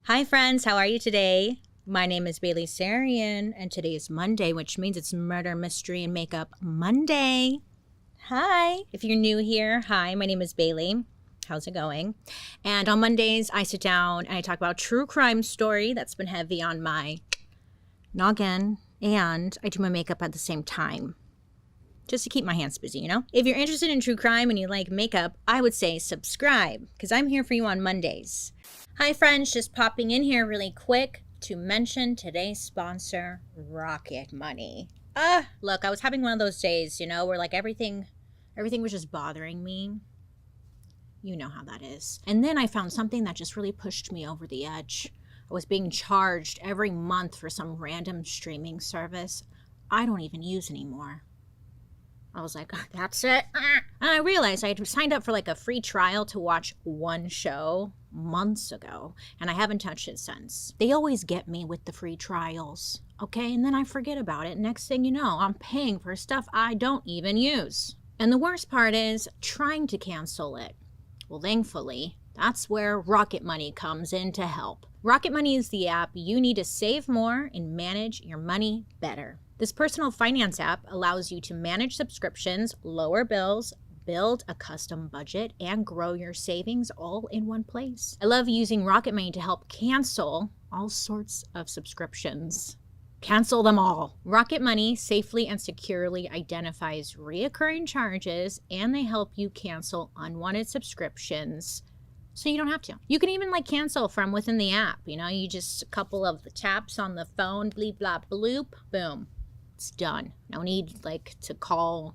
Hi friends, how are you today? My name is Bailey Sarian, and today is Monday, which means it's Murder, Mystery, and Makeup Monday. Hi. If you're new here, hi, my name is Bailey. How's it going? And on Mondays, I sit down and I talk about true crime story that's been heavy on my noggin, and I do my makeup at the same time. Just to keep my hands busy, you know? If you're interested in true crime and you like makeup, I would say subscribe, because I'm here for you on Mondays. Hi friends, just popping in here really quick to mention today's sponsor, Rocket Money. Look, I was having one of those days, where like everything was just bothering me. You know how that is. And then I found something that just really pushed me over the edge. I was being charged every month for some random streaming service I don't even use anymore. I was like, that's it. And I realized I had signed up for like a free trial to watch one show months ago, and I haven't touched it since. They always get me with the free trials, okay? And then I forget about it. Next thing you know, I'm paying for stuff I don't even use. And the worst part is trying to cancel it. Well, thankfully, that's where Rocket Money comes in to help. Rocket Money is the app you need to save more and manage your money better. This personal finance app allows you to manage subscriptions, lower bills, build a custom budget, and grow your savings all in one place. I love using Rocket Money to help cancel all sorts of subscriptions. Cancel them all. Rocket Money safely and securely identifies reoccurring charges, and they help you cancel unwanted subscriptions so you don't have to. You can even cancel from within the app. You just a couple of the taps on the phone, bleep, blop, bloop, boom. It's done. No need to call,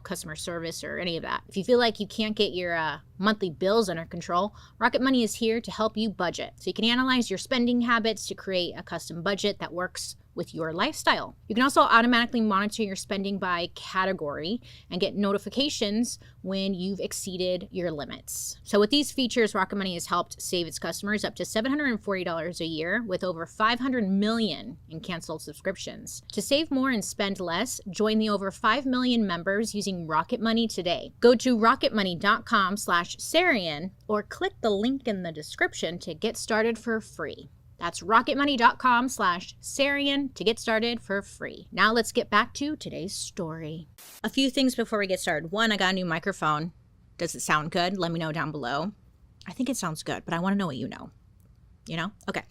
customer service or any of that. If you feel like you can't get your monthly bills under control, Rocket Money is here to help you budget. So you can analyze your spending habits to create a custom budget that works with your lifestyle. You can also automatically monitor your spending by category and get notifications when you've exceeded your limits. So with these features, Rocket Money has helped save its customers up to $740 a year with over 500 million in canceled subscriptions. To save more and spend less, join the over 5 million members using Rocket Money today. Go to rocketmoney.com/Sarian or click the link in the description to get started for free. That's rocketmoney.com/Sarian to get started for free. Now let's get back to today's story. A few things before we get started. One, I got a new microphone. Does it sound good? Let me know down below. I think it sounds good, but I want to know what you know. Okay.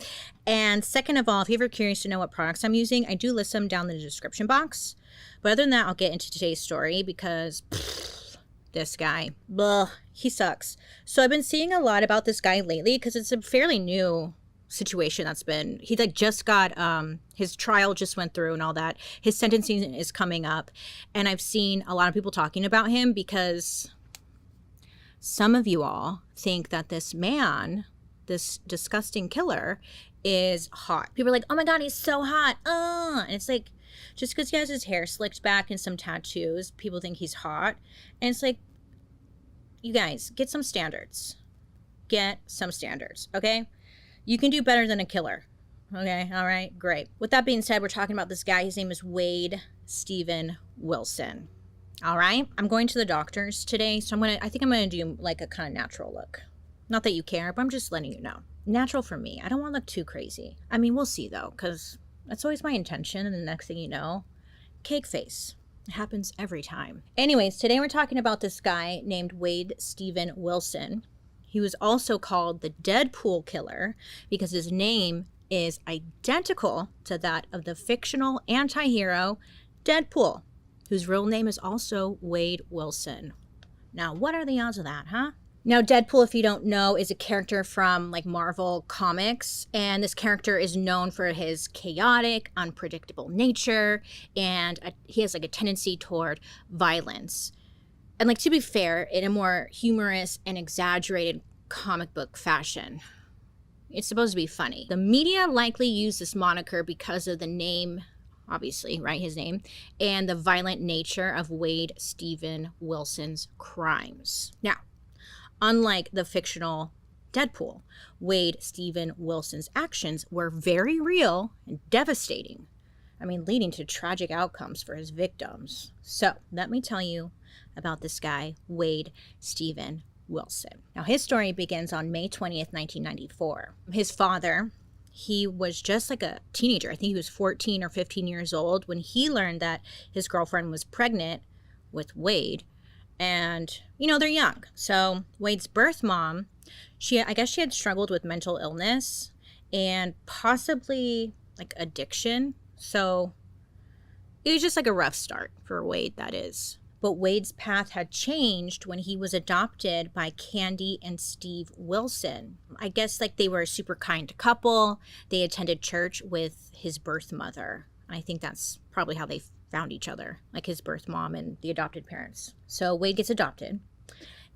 And second of all, if you're ever curious to know what products I'm using, I do list them down in the description box. But other than that, I'll get into today's story because this guy, he sucks. So I've been seeing a lot about this guy lately because it's a fairly new situation he just got his trial just went through and all that. His sentencing is coming up, and I've seen a lot of people talking about him because some of you all think that this man, this disgusting killer, is hot. People are like, oh my god, he's so hot. And it's like, just because he has his hair slicked back and some tattoos, people think he's hot. And it's like, you guys, get some standards, okay? You can do better than a killer. Okay, all right, great. With that being said, we're talking about this guy. His name is Wade Steven Wilson. All right, I'm going to the doctors today, so I think I'm gonna do a kind of natural look. Not that you care, but I'm just letting you know. Natural for me. I don't want to look too crazy. I mean, we'll see though, because that's always my intention, and the next thing you know, cake face. It happens every time. Anyways, today we're talking about this guy named Wade Steven Wilson. He was also called the Deadpool Killer because his name is identical to that of the fictional anti-hero Deadpool, whose real name is also Wade Wilson. Now, what are the odds of that, huh? Now, Deadpool, if you don't know, is a character from Marvel Comics, and this character is known for his chaotic, unpredictable nature, and he has a tendency toward violence. And to be fair, in a more humorous and exaggerated comic book fashion. It's supposed to be funny. The media likely used this moniker because of the name, obviously, right? His name, and the violent nature of Wade Steven Wilson's crimes. Now, unlike the fictional Deadpool, Wade Steven Wilson's actions were very real and devastating. Leading to tragic outcomes for his victims. So, let me tell you about this guy, Wade Steven Wilson. Now, his story begins on May 20th, 1994. His father, he was just like a teenager. I think he was 14 or 15 years old when he learned that his girlfriend was pregnant with Wade. And, they're young. So Wade's birth mom, I guess she had struggled with mental illness and possibly like addiction. So it was just like a rough start for Wade, that is. But Wade's path had changed when he was adopted by Candy and Steve Wilson. I guess like they were a super kind couple. They attended church with his birth mother. And I think that's probably how they found each other, like his birth mom and the adopted parents. So Wade gets adopted.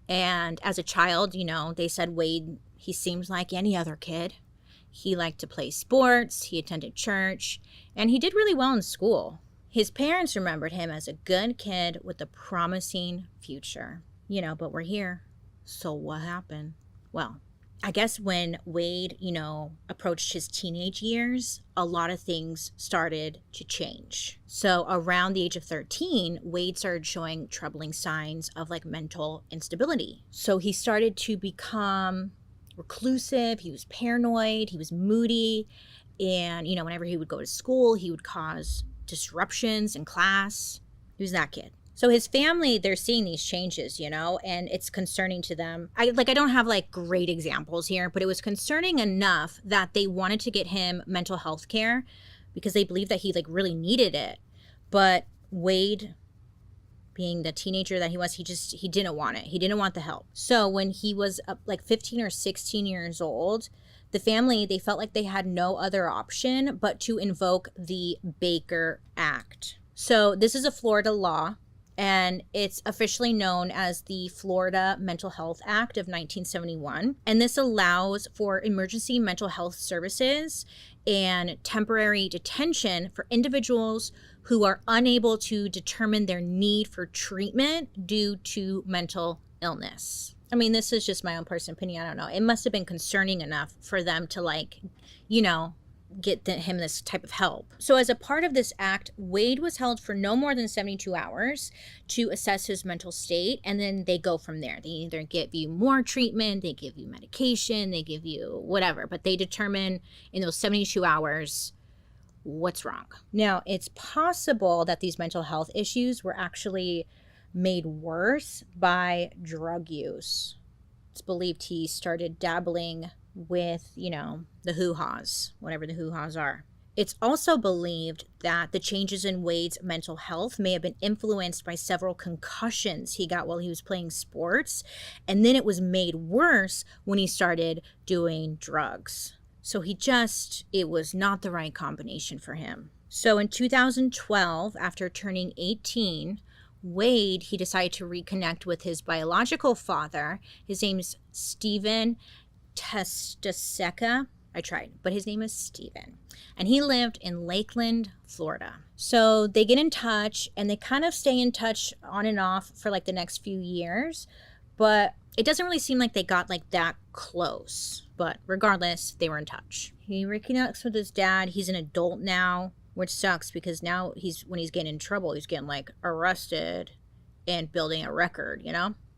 And as a child, they said Wade, he seems like any other kid. He liked to play sports, he attended church, and he did really well in school. His parents remembered him as a good kid with a promising future. But we're here. So what happened? Well, I guess when Wade, approached his teenage years, a lot of things started to change. So around the age of 13, Wade started showing troubling signs of like mental instability. So he started to become reclusive, he was paranoid, he was moody, and, whenever he would go to school, he would cause disruptions in class. He was that kid. So his family, they're seeing these changes, and it's concerning to them. I don't have like great examples here, but it was concerning enough that they wanted to get him mental health care because they believed that he like really needed it. But Wade, being the teenager that he was, he didn't want it. He didn't want the help. So when he was like 15 or 16 years old, the family, they felt like they had no other option but to invoke the Baker Act. So this is a Florida law, and it's officially known as the Florida Mental Health Act of 1971. And this allows for emergency mental health services and temporary detention for individuals who are unable to determine their need for treatment due to mental illness. I mean, this is just my own personal opinion. I don't know. It must have been concerning enough for them to get him this type of help. So as a part of this act, Wade was held for no more than 72 hours to assess his mental state, and then they go from there. They either give you more treatment, they give you medication, they give you whatever, but they determine in those 72 hours what's wrong. Now, it's possible that these mental health issues were actually made worse by drug use. It's believed he started dabbling with, the hoo-haws, whatever the hoo-haws are. It's also believed that the changes in Wade's mental health may have been influenced by several concussions he got while he was playing sports, and then it was made worse when he started doing drugs. So it was not the right combination for him. So in 2012, after turning 18, Wade, he decided to reconnect with his biological father. His name's Stephen Testaseca. I tried, but his name is Stephen. And he lived in Lakeland, Florida. So they get in touch, and they kind of stay in touch on and off for like the next few years. But it doesn't really seem like they got like that close. But regardless, they were in touch. He reconnects with his dad. He's an adult now, which sucks because now when he's getting in trouble, he's getting like arrested and building a record,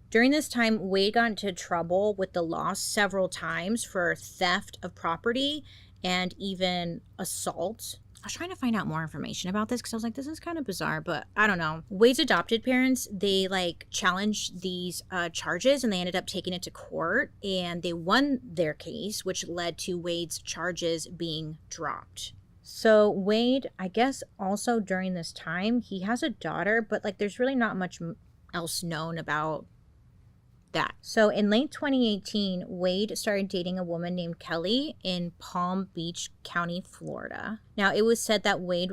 During this time, Wade got into trouble with the law several times for theft of property and even assault. I was trying to find out more information about this because I was like, this is kind of bizarre, but I don't know. Wade's adopted parents, they challenged these charges, and they ended up taking it to court, and they won their case, which led to Wade's charges being dropped. So Wade, I guess also during this time, he has a daughter, but there's really not much else known about that. So in late 2018, Wade started dating a woman named Kelly in Palm Beach County, Florida. Now, it was said that Wade,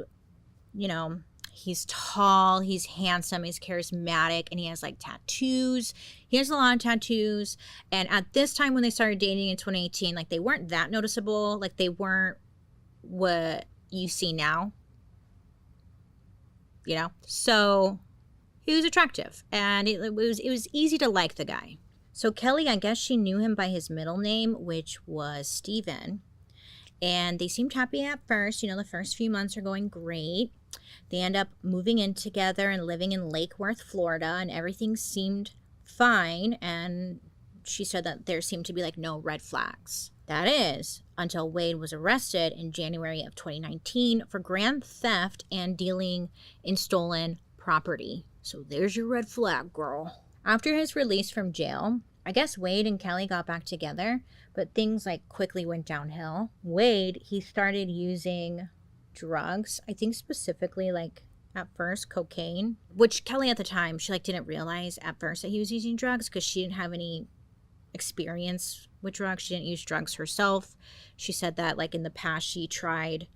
he's tall, he's handsome, he's charismatic, and he has tattoos. He has a lot of tattoos. And at this time when they started dating in 2018, they weren't that noticeable. They weren't what you see now, So he was attractive, and it was easy to like the guy. So Kelly, I guess she knew him by his middle name, which was Steven. And they seemed happy at first. The first few months are going great. They end up moving in together and living in Lake Worth, Florida, and everything seemed fine. And she said that there seemed to be like no red flags. That is, until Wade was arrested in January of 2019 for grand theft and dealing in stolen property. So there's your red flag, girl. After his release from jail, I guess Wade and Kelly got back together, but things like quickly went downhill. Wade, he started using drugs, I think specifically like at first cocaine, which Kelly at the time, she like didn't realize at first that he was using drugs because she didn't have any experience with drugs. She didn't use drugs herself. She said that like in the past she tried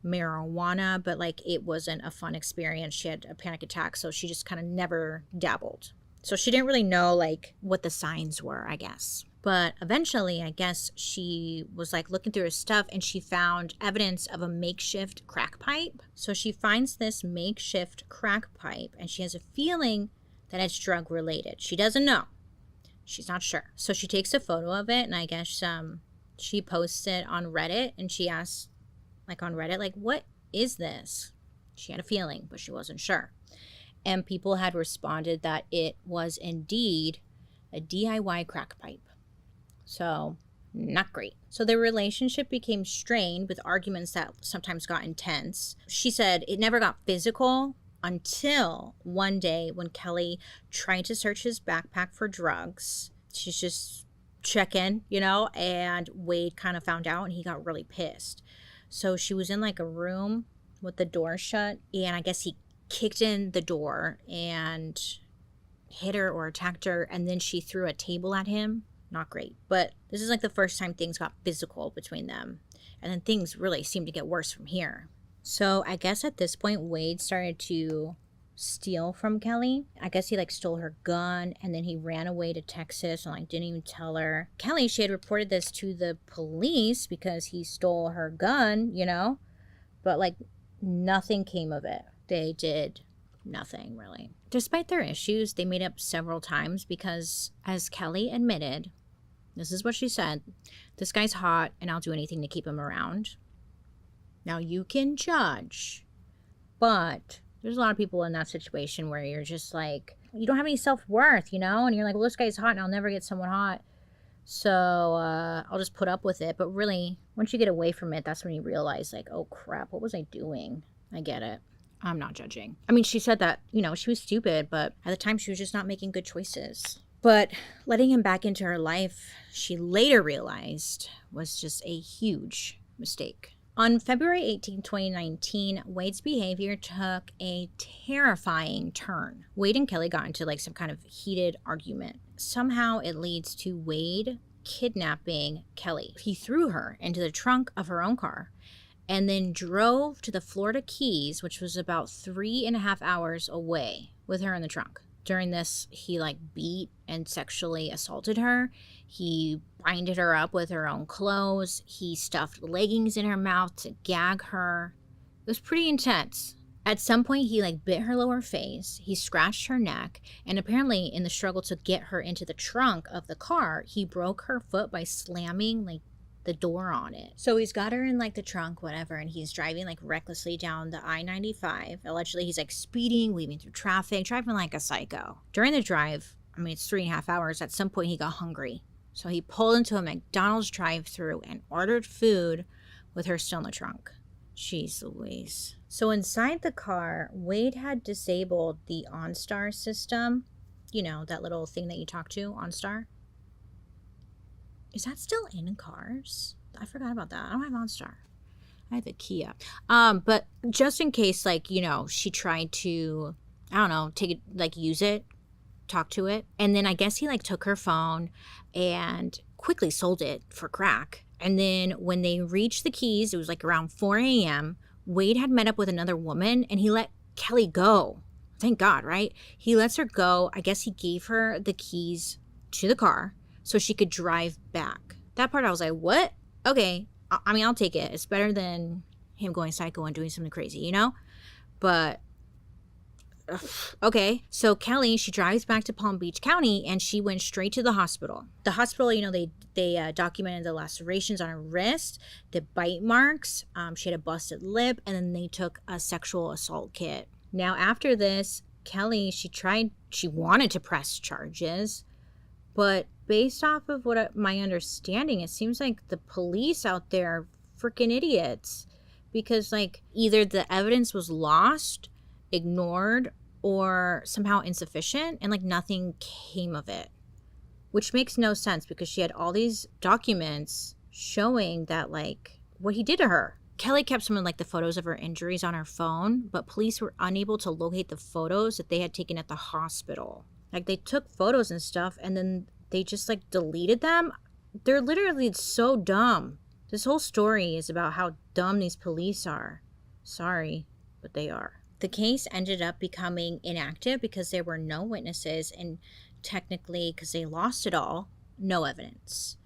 marijuana, but like it wasn't a fun experience. She had a panic attack, so she just kind of never dabbled. So she didn't really know like what the signs were, I guess. But eventually, I guess she was like looking through her stuff and she found evidence of a makeshift crack pipe. So she finds this makeshift crack pipe and she has a feeling that it's drug related. She doesn't know. She's not sure. So she takes a photo of it and I guess she posts it on Reddit and she asks like on Reddit, like, what is this? She had a feeling, but she wasn't sure. And people had responded that it was indeed a DIY crack pipe. So, not great. So their relationship became strained with arguments that sometimes got intense. She said it never got physical until one day when Kelly tried to search his backpack for drugs. She's just checking, you know, and Wade kind of found out and he got really pissed. So she was in like a room with the door shut and I guess he kicked in the door and hit her or attacked her, and then she threw a table at him. Not great. But this is like the first time things got physical between them. And then things really seemed to get worse from here. So I guess at this point, Wade started to steal from Kelly. I guess he like stole her gun and then he ran away to Texas and like didn't even tell her. Kelly, she had reported this to the police because he stole her gun, you know, but like nothing came of it. They did nothing really. Despite their issues, they made up several times because, as Kelly admitted, this is what she said, this guy's hot and I'll do anything to keep him around. Now you can judge, but there's a lot of people in that situation where you're just like, you don't have any self-worth, you know, and you're like, well, this guy's hot and I'll never get someone hot, so I'll just put up with it. But really, once you get away from it, that's when you realize like, oh crap, what was I doing? I get it. I'm not judging. I mean, she said that, you know, she was stupid, but at the time she was just not making good choices. But letting him back into her life, she later realized, was just a huge mistake. On February 18, 2019, Wade's behavior took a terrifying turn. Wade and Kelly got into like some kind of heated argument. Somehow it leads to Wade kidnapping Kelly. He threw her into the trunk of her own car and then drove to the Florida Keys, which was about 3.5 hours away, with her in the trunk. During this, he like beat and sexually assaulted her. He binded her up with her own clothes. He stuffed leggings in her mouth to gag her. It was pretty intense. At some point, he like bit her lower face. He scratched her neck. And apparently in the struggle to get her into the trunk of the car, he broke her foot by slamming like the door on it. So he's got her in like the trunk, whatever, and he's driving like recklessly down the I-95. Allegedly, he's like speeding, weaving through traffic, driving like a psycho. During the drive, I mean, it's 3.5 hours. At some point, he got hungry. So he pulled into a McDonald's drive-thru and ordered food with her still in the trunk. Jeez Louise. So inside the car, Wade had disabled the OnStar system. You know, that little thing that you talk to, OnStar. Is that still in cars? I forgot about that. I don't have OnStar. I have the Kia. But just in case, like, you know, she tried to, I don't know, take it, like, use it, talk to it. And then I guess he, like, took her phone and quickly sold it for crack. And then when they reached the Keys, it was, like, around 4 a.m., Wade had met up with another woman, and he let Kelly go. Thank God, right? He lets her go. I guess he gave her the keys to the car so she could drive back. That part I was like, what? Okay, I mean, I'll take it. It's better than him going psycho and doing something crazy, you know? But, okay. So Kelly, she drives back to Palm Beach County and she went straight to the hospital. The hospital, you know, they documented the lacerations on her wrist, the bite marks. She had a busted lip, and then they took a sexual assault kit. Now, after this, Kelly, she wanted to press charges, But based off of my understanding, it seems like the police out there are freaking idiots, because like either the evidence was lost, ignored, or somehow insufficient, and like nothing came of it, which makes no sense because she had all these documents showing that like what he did to her. Kelly kept some of like the photos of her injuries on her phone, but police were unable to locate the photos that they had taken at the hospital. Like they took photos and stuff and then they just like deleted them. They're literally so dumb. This whole story is about how dumb these police are. Sorry, but they are. The case ended up becoming inactive because there were no witnesses, and technically, because they lost it all, no evidence.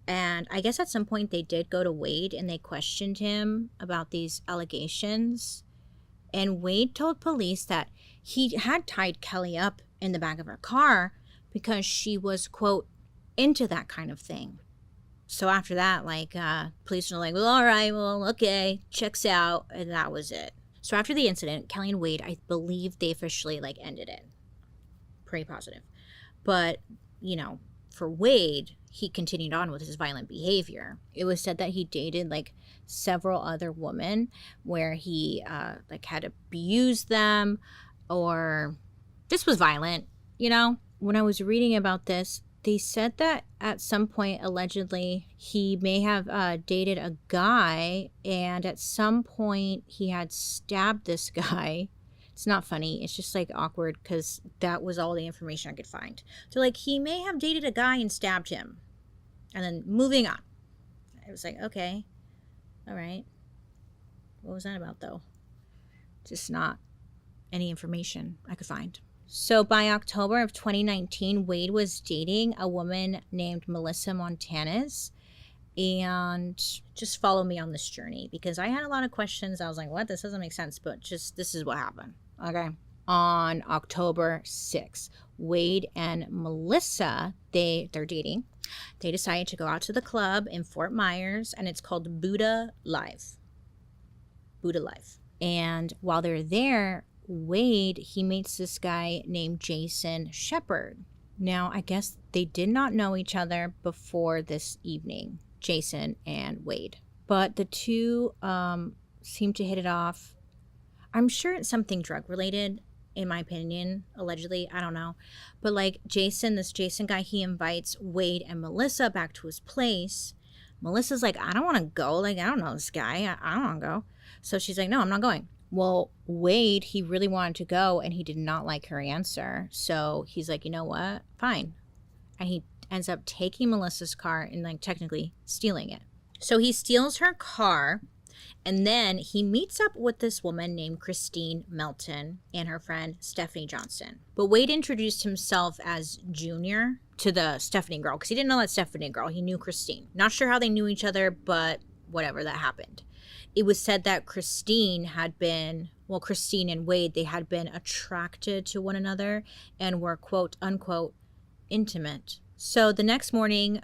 And I guess at some point they did go to Wade and they questioned him about these allegations. And Wade told police that he had tied Kelly up in the back of her car because she was, quote, into that kind of thing. So after that, like, police were like, well, all right, well, okay, checks out. And that was it. So after the incident, Kelly and Wade, I believe they officially, like, ended it. Pretty positive. But, you know, for Wade, he continued on with his violent behavior. It was said that he dated, like, several other women where he, like, had abused them, or this was violent, you know? When I was reading about this, they said that at some point, allegedly, he may have dated a guy, and at some point he had stabbed this guy. It's not funny. It's just like awkward because that was all the information I could find. So like he may have dated a guy and stabbed him. And then moving on. I was like, okay. All right. What was that about though? Just not any information I could find. So by October of 2019, Wade was dating a woman named Melissa Montanez. And just follow me on this journey because I had a lot of questions. I was like, what? This doesn't make sense. But just this is what happened. Okay. On October 6th, Wade and Melissa, they're dating. They decided to go out to the club in Fort Myers, and it's called Buddha Live. Buddha Live. And while they're there, Wade, he meets this guy named Jason Shepard. Now, I guess they did not know each other before this evening, Jason and Wade. But the two seemed to hit it off. I'm sure it's something drug related, in my opinion, allegedly. I don't know. But like this Jason guy, he invites Wade and Melissa back to his place. Melissa's like, I don't want to go. Like, I don't know this guy. I don't want to go. So she's like, no, I'm not going. Well, Wade, he really wanted to go and he did not like her answer. So he's like, you know what? Fine. And he ends up taking Melissa's car and like technically stealing it. So he steals her car and then he meets up with this woman named Christine Melton and her friend Stephanie Johnson. But Wade introduced himself as Junior to the Stephanie girl because he didn't know that Stephanie girl. He knew Christine. Not sure how they knew each other, but whatever, that happened. It was said that Christine and Wade, they had been attracted to one another and were quote unquote intimate. So the next morning,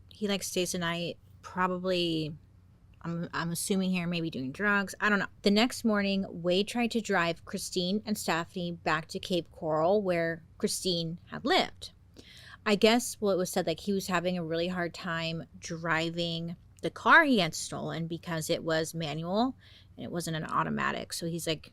he like stays the night, probably, I'm assuming here, maybe doing drugs. I don't know. The next morning, Wade tried to drive Christine and Stephanie back to Cape Coral where Christine had lived. I guess, well, it was said like he was having a really hard time driving the car he had stolen because it was manual and it wasn't an automatic. So he's like,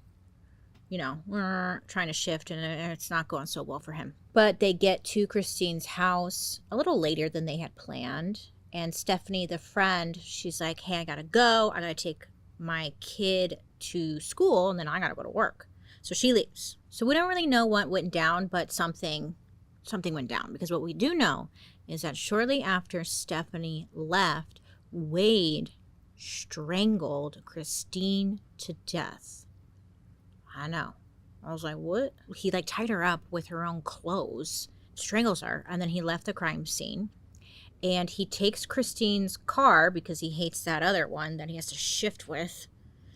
you know, trying to shift and it's not going so well for him. But they get to Christine's house a little later than they had planned. And Stephanie, the friend, she's like, hey, I gotta go. I gotta take my kid to school and then I gotta go to work. So she leaves. So we don't really know what went down, but something went down, because what we do know is that shortly after Stephanie left, Wade strangled Christine to death. I know. I was like, what? He like tied her up with her own clothes, strangles her, and then he left the crime scene. And he takes Christine's car because he hates that other one that he has to shift with.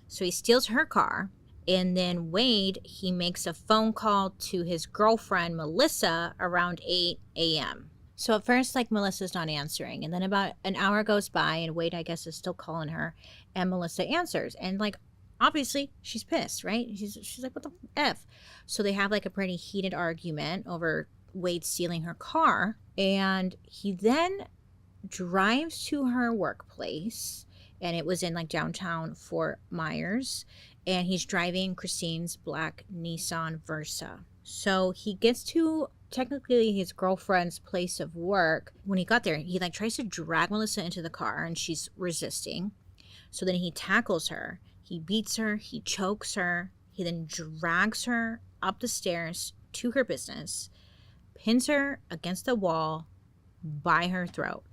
So he steals her car. And then Wade, he makes a phone call to his girlfriend, Melissa, around 8 a.m. So at first, like, Melissa's not answering. And then about an hour goes by and Wade, I guess, is still calling her. And Melissa answers. And, like, obviously, she's pissed, right? She's like, what the F? So they have, like, a pretty heated argument over Wade stealing her car. And he then drives to her workplace, and it was in like downtown Fort Myers, and he's driving Christine's black Nissan Versa. So he gets to technically his girlfriend's place of work. When he got there, he like tries to drag Melissa into the car, and she's resisting. So then he tackles her, he beats her, he chokes her, he then drags her up the stairs to her business, pins her against the wall by her throat.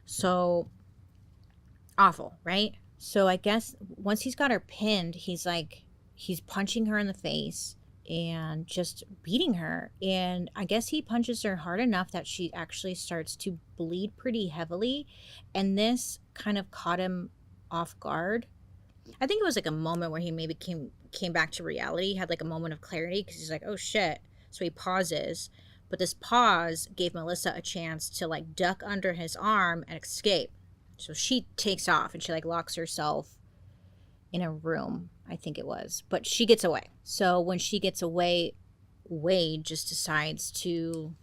So awful, right? So I guess once he's got her pinned, he's punching her in the face and just beating her. And I guess he punches her hard enough that she actually starts to bleed pretty heavily. And this kind of caught him off guard. I think it was like a moment where he maybe came back to reality, had like a moment of clarity, because he's like, oh shit. So he pauses. But this pause gave Melissa a chance to like duck under his arm and escape. So she takes off and she like locks herself in a room, I think it was. But she gets away. So when she gets away, Wade just decides to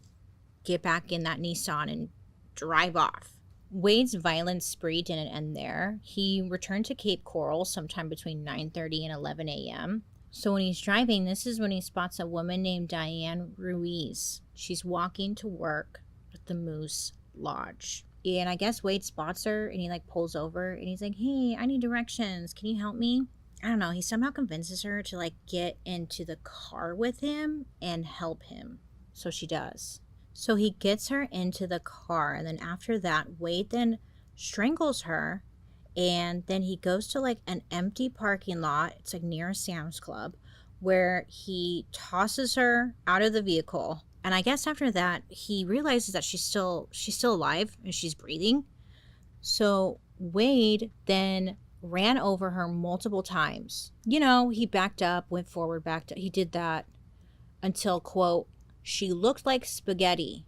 get back in that Nissan and drive off. Wade's violent spree didn't end there. He returned to Cape Coral sometime between 9:30 and 11 a.m. So when he's driving, this is when he spots a woman named Diane Ruiz. She's walking to work at the Moose Lodge. And I guess Wade spots her and he like pulls over and he's like, hey, I need directions. Can you help me? I don't know. He somehow convinces her to like get into the car with him and help him. So she does. So he gets her into the car. And then after that, Wade then strangles her. And then he goes to like an empty parking lot. It's like near a Sam's Club, where he tosses her out of the vehicle. And I guess after that, he realizes that she's still alive and she's breathing. So Wade then ran over her multiple times. You know, he backed up, went forward, backed up. He did that until, quote, she looked like spaghetti.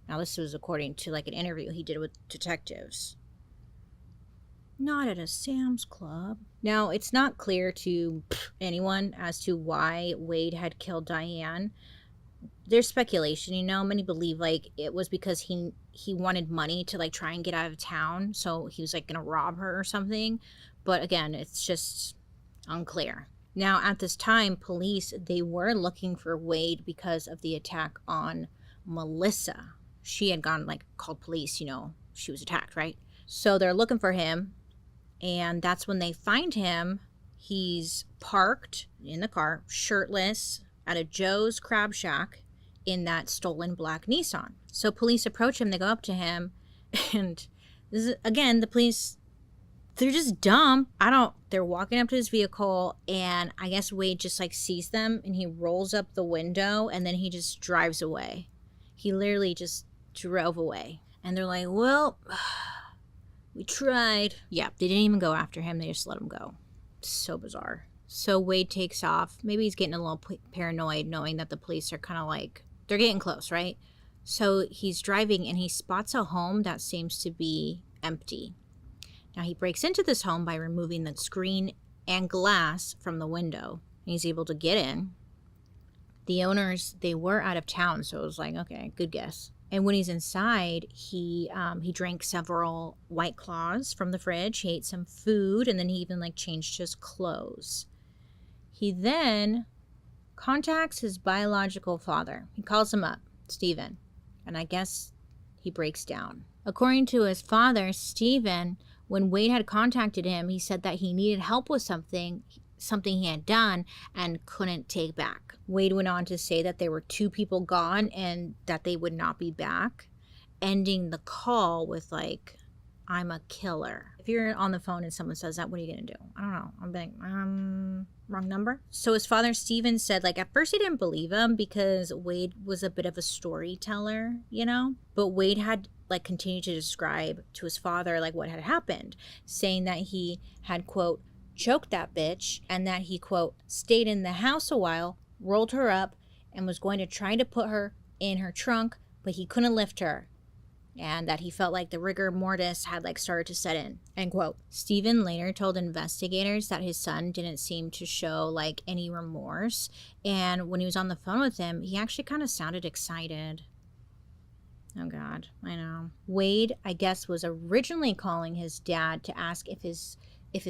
Now this was according to like an interview he did with detectives. Not at a Sam's Club. Now, it's not clear to anyone as to why Wade had killed Diane. There's speculation, you know. Many believe like it was because he wanted money to like try and get out of town, so he was like gonna rob her or something. But again, it's just unclear. Now, at this time, police, they were looking for Wade because of the attack on Melissa. She had gone like called police, you know, she was attacked, right? So they're looking for him. And that's when they find him. He's parked in the car, shirtless, at a Joe's Crab Shack in that stolen black Nissan. So police approach him. They go up to him. And this is, again, the police, they're just dumb. They're walking up to his vehicle. And I guess Wade just like sees them. And he rolls up the window. And then he just drives away. He literally just drove away. And they're like, well, we tried. Yeah, they didn't even go after him. They just let him go. So bizarre. So Wade takes off. Maybe he's getting a little paranoid knowing that the police are kind of like, they're getting close, right? So he's driving and he spots a home that seems to be empty. Now he breaks into this home by removing the screen and glass from the window. He's able to get in. The owners, they were out of town, so it was like, okay, good guess. And when he's inside, he drank several White Claws from the fridge. He ate some food, and then he even like changed his clothes. He then contacts his biological father. He calls him up, Stephen, and I guess he breaks down. According to his father, Stephen, when Wade had contacted him, he said that he needed help with something he had done and couldn't take back. Wade went on to say that there were 2 people gone and that they would not be back, ending the call with like, I'm a killer. If you're on the phone and someone says that, what are you gonna do? I don't know. I'm like, wrong number. So his father, Stephen, said like at first he didn't believe him because Wade was a bit of a storyteller, you know? But Wade had like continued to describe to his father like what had happened, saying that he had, quote, choked that bitch, and that he, quote, stayed in the house a while, rolled her up, and was going to try to put her in her trunk, but he couldn't lift her, and that he felt like the rigor mortis had like started to set in, end quote. Stephen later told investigators that his son didn't seem to show like any remorse, and when he was on the phone with him, he actually kind of sounded excited. Oh God, I know. Wade, I guess, was originally calling his dad to ask if his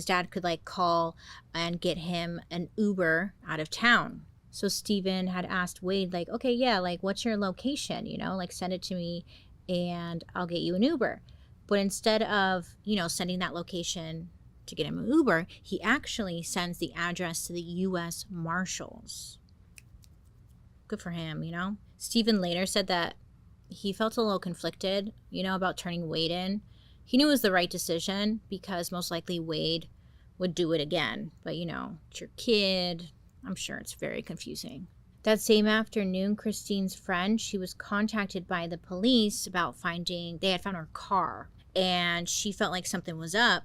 dad could like call and get him an Uber out of town. So Steven had asked Wade, like, okay, yeah, like, what's your location? You know, like, send it to me and I'll get you an Uber. But instead of, you know, sending that location to get him an Uber, he actually sends the address to the U.S. Marshals. Good for him, you know? Steven later said that he felt a little conflicted, you know, about turning Wade in. He knew it was the right decision because most likely Wade would do it again. But, you know, it's your kid. I'm sure it's very confusing. That same afternoon, Christine's friend, she was contacted by the police about they had found her car. And she felt like something was up.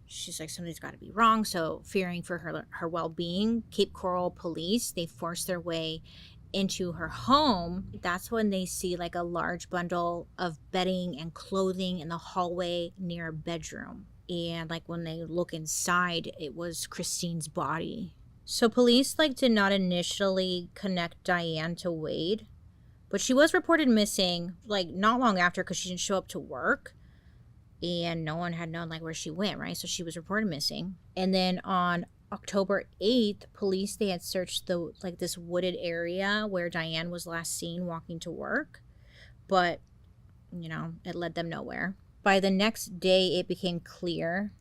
She's like, something's got to be wrong. So fearing for her well-being, Cape Coral police, they forced their way into her home. That's when they see like a large bundle of bedding and clothing in the hallway near a bedroom. And like when they look inside, it was Christine's body. So police like did not initially connect Diane to Wade, but she was reported missing like not long after because she didn't show up to work. And no one had known like where she went, right? So she was reported missing. And then on October 8th, police, they had searched this wooded area where Diane was last seen walking to work, but you know, it led them nowhere. By the next day, it became clear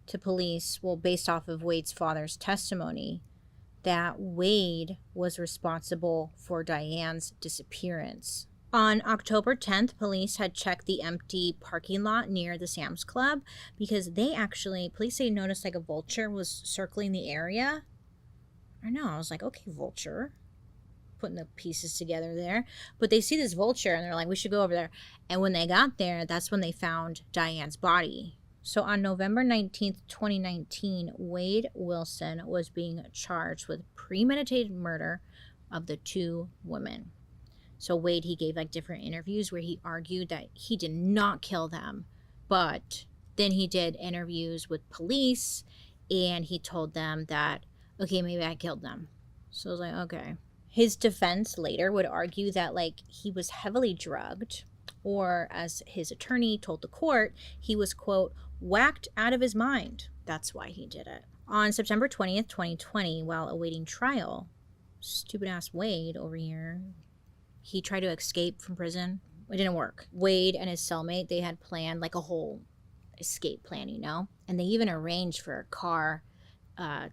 to police, well, based off of Wade's father's testimony, that Wade was responsible for Diane's disappearance. On October 10th, police had checked the empty parking lot near the Sam's Club because police say noticed like a vulture was circling the area. I know, I was like, okay, vulture. Putting the pieces together there. But they see this vulture and they're like, we should go over there. And when they got there, that's when they found Diane's body. So on November 19th, 2019, Wade Wilson was being charged with premeditated murder of the two women. So Wade, he gave like different interviews where he argued that he did not kill them, but then he did interviews with police and he told them that, okay, maybe I killed them. So I was like, okay. His defense later would argue that like he was heavily drugged, or as his attorney told the court, he was, quote, whacked out of his mind. That's why he did it. On September 20th, 2020, while awaiting trial, stupid ass Wade over here, he tried to escape from prison. It didn't work. Wade and his cellmate, they had planned like a whole escape plan, you know? And they even arranged for a car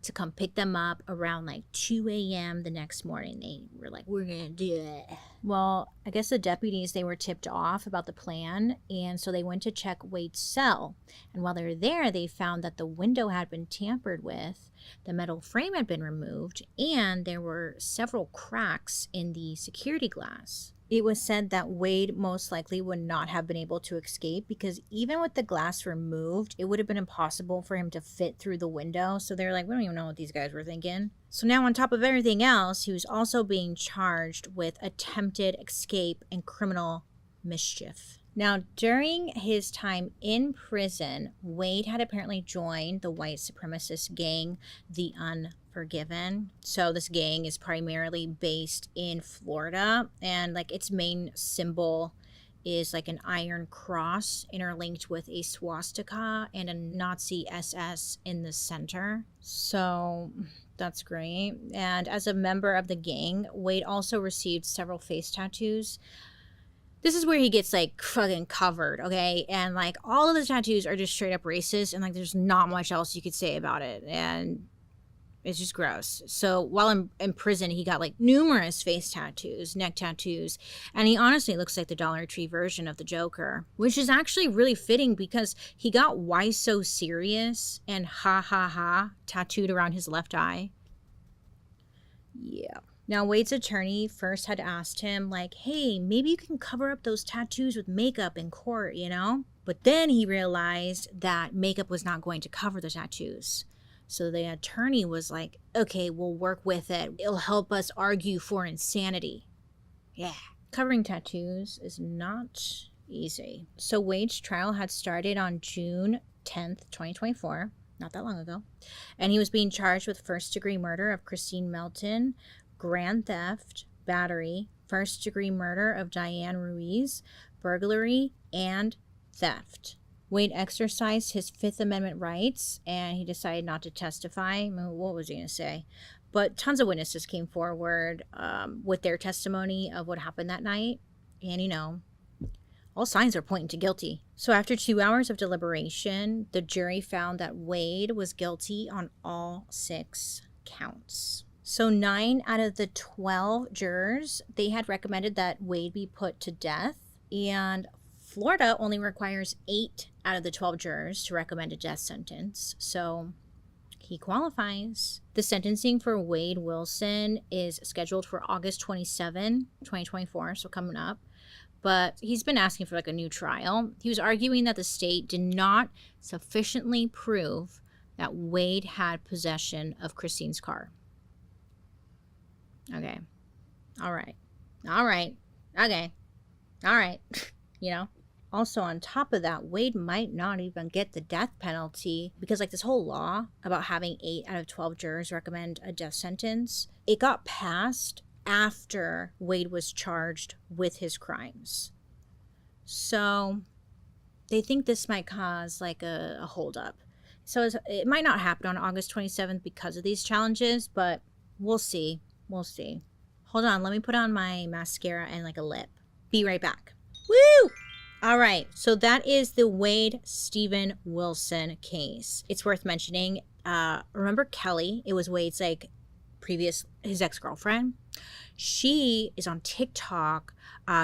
to come pick them up around like 2 a.m. the next morning. They were like, we're going to do it. Well, I guess the deputies, they were tipped off about the plan. And so they went to check Wade's cell. And while they were there, they found that the window had been tampered with. The metal frame had been removed. And there were several cracks in the security glass. It was said that Wade most likely would not have been able to escape because even with the glass removed, it would have been impossible for him to fit through the window. So they're like, we don't even know what these guys were thinking. So now on top of everything else, he was also being charged with attempted escape and criminal mischief. Now, during his time in prison, Wade had apparently joined the white supremacist gang, the Unforgiven. So this gang is primarily based in Florida, and like its main symbol is like an iron cross interlinked with a swastika and a Nazi SS in the center. So that's great. And as a member of the gang, Wade also received several face tattoos. This is where he gets like fucking covered, okay? And like all of the tattoos are just straight up racist, and like there's not much else you could say about it. And it's just gross. So while in prison, he got like numerous face tattoos, neck tattoos, and he honestly looks like the Dollar Tree version of the Joker, which is actually really fitting because he got "Why So Serious" and "Ha Ha Ha" tattooed around his left eye. Yeah. Now, Wade's attorney first had asked him, like, hey, maybe you can cover up those tattoos with makeup in court, you know? But then he realized that makeup was not going to cover the tattoos. So the attorney was like, okay, we'll work with it. It'll help us argue for insanity. Yeah. Covering tattoos is not easy. So Wade's trial had started on June 10th, 2024, not that long ago. And he was being charged with first-degree murder of Christine Melton, grand theft, battery, first-degree murder of Diane Ruiz, burglary, and theft. Wade exercised his Fifth Amendment rights, and he decided not to testify. I mean, what was he going to say? But tons of witnesses came forward with their testimony of what happened that night. And, you know, all signs are pointing to guilty. So after 2 hours of deliberation, the jury found that Wade was guilty on all 6 counts. So 9 out of the 12 jurors, they had recommended that Wade be put to death. And Florida only requires 8 out of the 12 jurors to recommend a death sentence. So he qualifies. The sentencing for Wade Wilson is scheduled for August 27, 2024, so coming up. But he's been asking for like a new trial. He was arguing that the state did not sufficiently prove that Wade had possession of Christine's car. Okay. All right. Okay. All right. You know? Also, on top of that, Wade might not even get the death penalty because, like, this whole law about having 8 out of 12 jurors recommend a death sentence, it got passed after Wade was charged with his crimes. So they think this might cause, like, a holdup. So it might not happen on August 27th because of these challenges, but we'll see. We'll see. Hold on. Let me put on my mascara and, like, a lip. Be right back. Woo! All right, so that is the Wade Steven Wilson case. It's worth mentioning. Remember Kelly? It was Wade's his ex-girlfriend. She is on TikTok,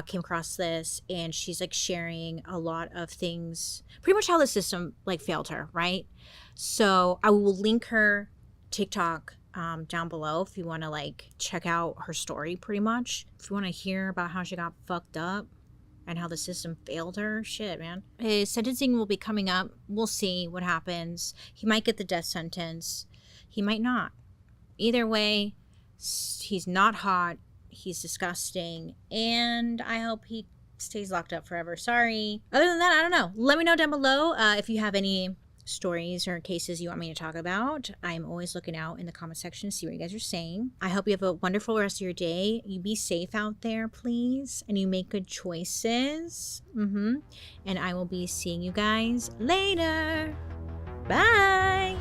came across this, and she's like sharing a lot of things, pretty much how the system like failed her, right? So I will link her TikTok down below if you want to like check out her story pretty much. If you want to hear about how she got fucked up and how the system failed her. Shit, man. His sentencing will be coming up. We'll see what happens. He might get the death sentence. He might not. Either way, he's not hot. He's disgusting. And I hope he stays locked up forever. Sorry. Other than that, I don't know. Let me know down below if you have any stories or cases you want me to talk about. I'm always looking out in the comment section to see what you guys are saying. I hope you have a wonderful rest of your day. You be safe out there, please, and you make good choices. And I will be seeing you guys later. Bye.